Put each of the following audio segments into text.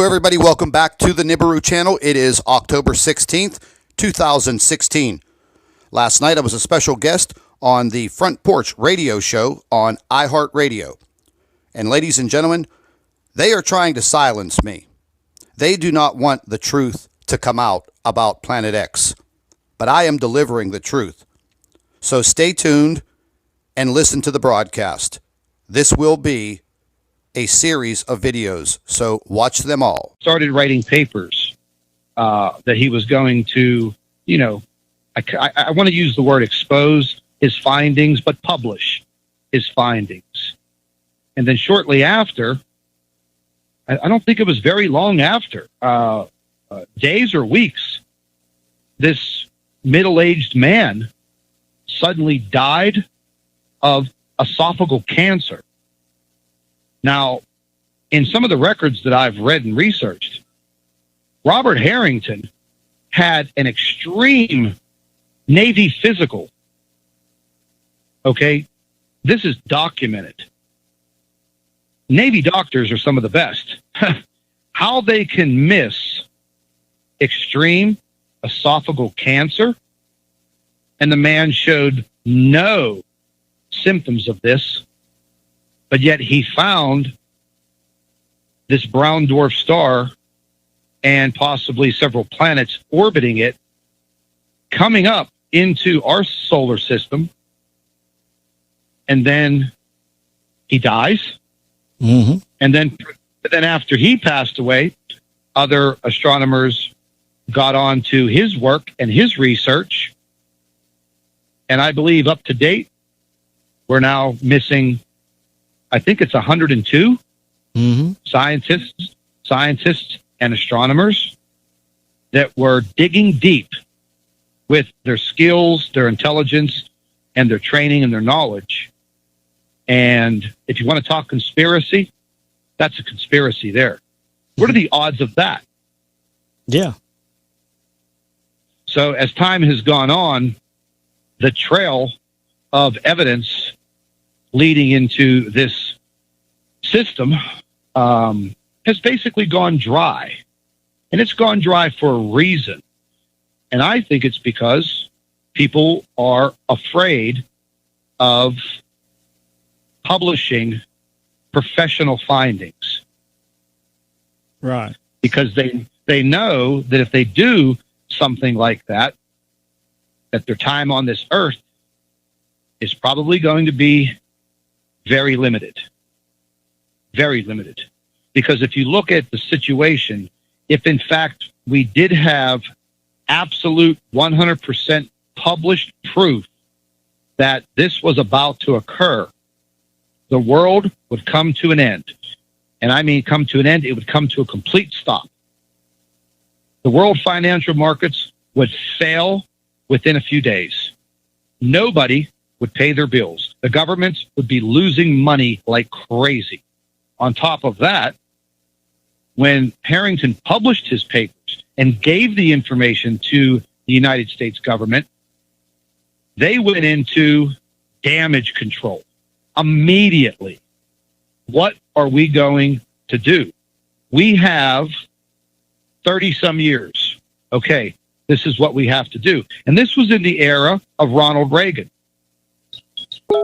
everybody. Welcome back to the Nibiru channel. It is October 16th, 2016. Last night, I was a special guest on the Front Porch radio show on iHeartRadio. And ladies and gentlemen, they are trying to silence me. They do not want the truth to come out about Planet X. But I am delivering the truth. So stay tuned and listen to the broadcast. This will be a series of videos, so watch them all. Started writing papers that he was going to, I want to use the word expose his findings, but publish his findings. And then shortly after, I don't think it was very long after, days or weeks, this middle-aged man suddenly died of esophageal cancer. Now, in some of the records that I've read and researched, Robert Harrington had an extreme Navy physical. Okay? This is documented. Navy doctors are some of the best. How they can miss extreme esophageal cancer, and the man showed no symptoms of this, but yet he found this brown dwarf star and possibly several planets orbiting it, coming up into our solar system, and then he dies. Mm-hmm. And then after he passed away, other astronomers got on to his work and his research, and I believe up to date, we're now missing, I think it's 102 scientists and astronomers that were digging deep with their skills, their intelligence, and their training and their knowledge. And if you want to talk conspiracy, that's a conspiracy there. What are the odds of that? Yeah. So as time has gone on, the trail of evidence leading into this system has basically gone dry. And it's gone dry for a reason. And I think it's because people are afraid of publishing professional findings. Right. Because they know that if they do something like that, that their time on this earth is probably going to be very limited. Very limited. Because if you look at the situation, if in fact we did have absolute 100% published proof that this was about to occur, the world would come to an end. And I mean come to an end, it would come to a complete stop. The world financial markets would fail within a few days. Nobody would pay their bills. The governments would be losing money like crazy. On top of that, when Harrington published his papers and gave the information to the United States government, they went into damage control immediately. What are we going to do? We have 30-some years. Okay, this is what we have to do. And this was in the era of Ronald Reagan.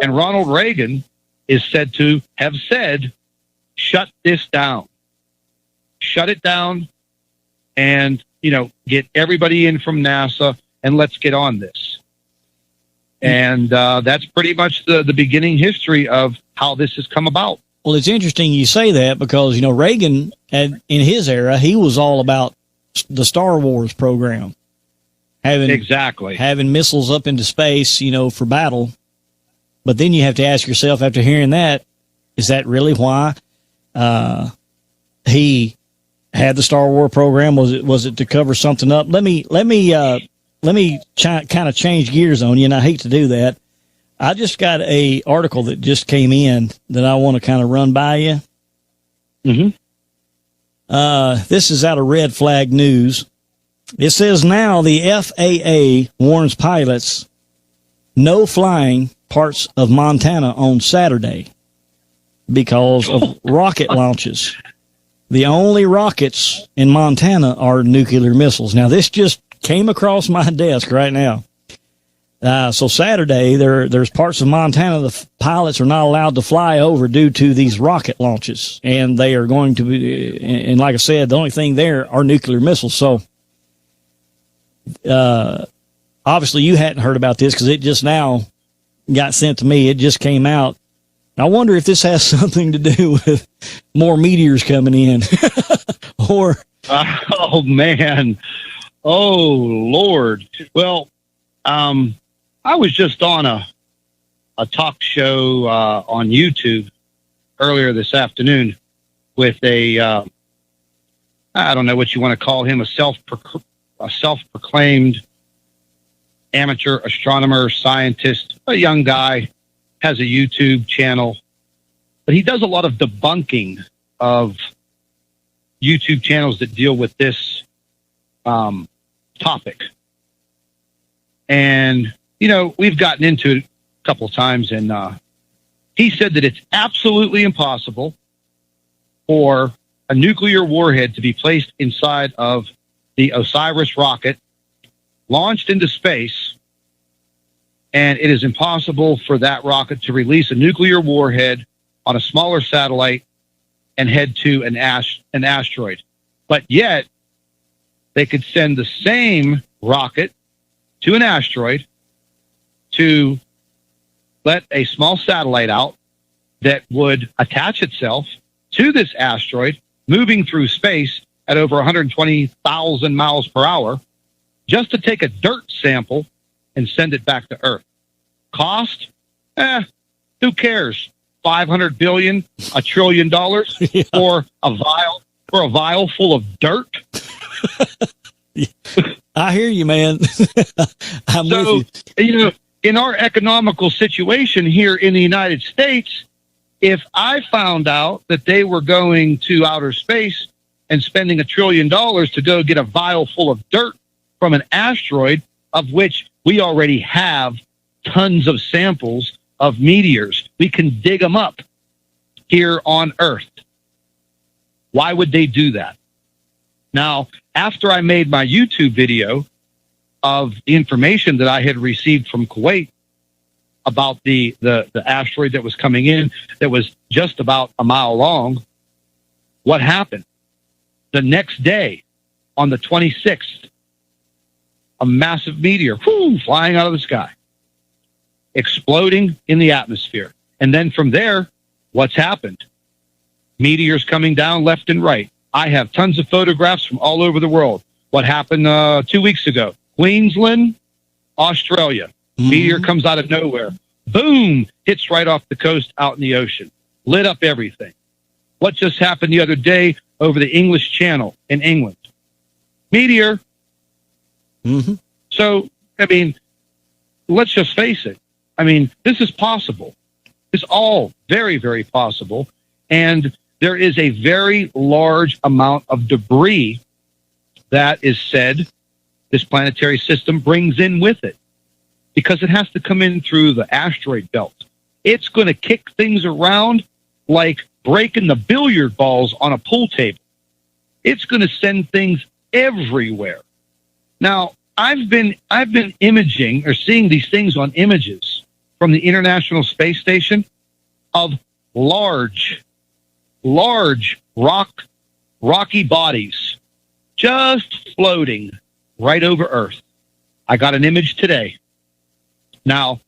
And Ronald Reagan is said to have said, shut this down. Shut it down and, get everybody in from NASA and let's get on this. And that's pretty much the beginning history of how this has come about. Well, it's interesting you say that because, Reagan, in his era, he was all about the Star Wars program. Having missiles up into space, for battle. But then you have to ask yourself after hearing that, is that really why he had the Star Wars program? Was it to cover something up? Let me kind of change gears on you, and I hate to do that. I just got a article that just came in that I want to kind of run by you. Mm-hmm. This is out of Red Flag News. It says now the FAA warns pilots no flying parts of Montana on Saturday because of rocket launches. the only rockets in Montana are nuclear missiles. Now, this just came across my desk right now. So Saturday, there's parts of Montana the pilots are not allowed to fly over due to these rocket launches, and they are going to be. And like I said, the only thing there are nuclear missiles. So, obviously, you hadn't heard about this because it just now got sent to me. It just came out. I wonder if this has something to do with more meteors coming in, or oh man, oh Lord. Well, I was just on a talk show on YouTube earlier this afternoon with a I don't know what you want to call him, a self-proclaimed amateur astronomer, scientist, a young guy, has a YouTube channel, but he does a lot of debunking of YouTube channels that deal with this topic. And, you know, we've gotten into it a couple of times, and he said that it's absolutely impossible for a nuclear warhead to be placed inside of the Osiris rocket, launched into space, and it is impossible for that rocket to release a nuclear warhead on a smaller satellite and head to an asteroid. But yet, they could send the same rocket to an asteroid to let a small satellite out that would attach itself to this asteroid, moving through space at over 120,000 miles per hour, just to take a dirt sample and send it back to Earth. Cost? Who cares? 500 billion, $1 trillion Yeah. for a vial full of dirt. I hear you, man. I'm with you. You know, in our economical situation here in the United States, if I found out that they were going to outer space and spending $1 trillion to go get a vial full of dirt from an asteroid, of which we already have tons of samples of meteors, we can dig them up here on Earth. Why would they do that? Now, after I made my YouTube video of the information that I had received from Kuwait about the asteroid that was coming in, that was just about a mile long, what happened? The next day, on the 26th, a massive meteor flying out of the sky, exploding in the atmosphere. And then from there, what's happened? Meteors coming down left and right. I have tons of photographs from all over the world. What happened 2 weeks ago? Queensland, Australia. Meteor comes out of nowhere. Boom! Hits right off the coast out in the ocean. Lit up everything. What just happened the other day over the English Channel in England? Meteor. So, I mean, let's just face it. I mean, this is possible. It's all very, very possible. And there is a very large amount of debris that is said this planetary system brings in with it, because it has to come in through the asteroid belt. It's going to kick things around like breaking the billiard balls on a pool table. It's going to send things everywhere. Now, I've been imaging or seeing these things on images from the International Space Station of large rocky bodies just floating right over Earth. I got an image today. Now,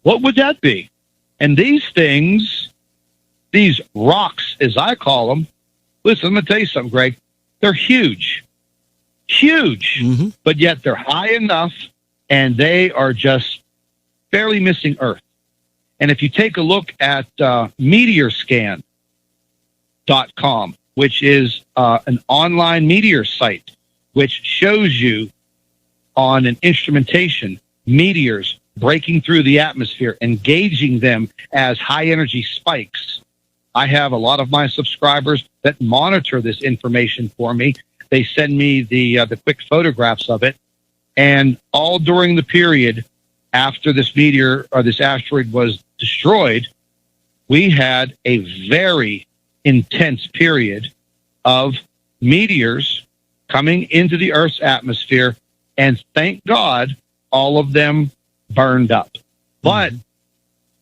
what would that be? And these things, these rocks, as I call them, listen, I'm going to tell you something, Greg. They're huge, but yet they're high enough, and they are just barely missing Earth. And if you take a look at meteorscan.com, which is an online meteor site, which shows you on an instrumentation meteors breaking through the atmosphere and gauging them as high energy spikes. I have a lot of my subscribers that monitor this information for me. They send me the quick photographs of it, and all during the period after this meteor or this asteroid was destroyed, we had a very intense period of meteors coming into the Earth's atmosphere, and thank God all of them burned up. But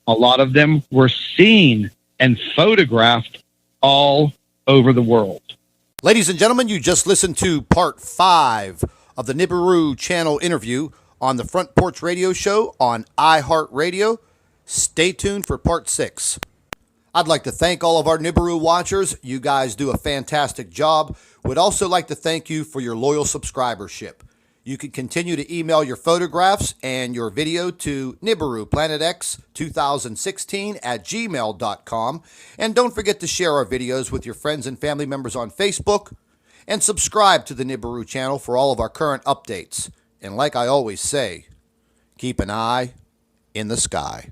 a lot of them were seen and photographed all over the world. Ladies and gentlemen, you just listened to part 5 of the Nibiru channel interview on the Front Porch Radio Show on iHeartRadio. Stay tuned for part 6. I'd like to thank all of our Nibiru watchers. You guys do a fantastic job. Would also like to thank you for your loyal subscribership. You can continue to email your photographs and your video to NibiruPlanetX2016@gmail.com. And don't forget to share our videos with your friends and family members on Facebook. And subscribe to the Nibiru channel for all of our current updates. And like I always say, keep an eye in the sky.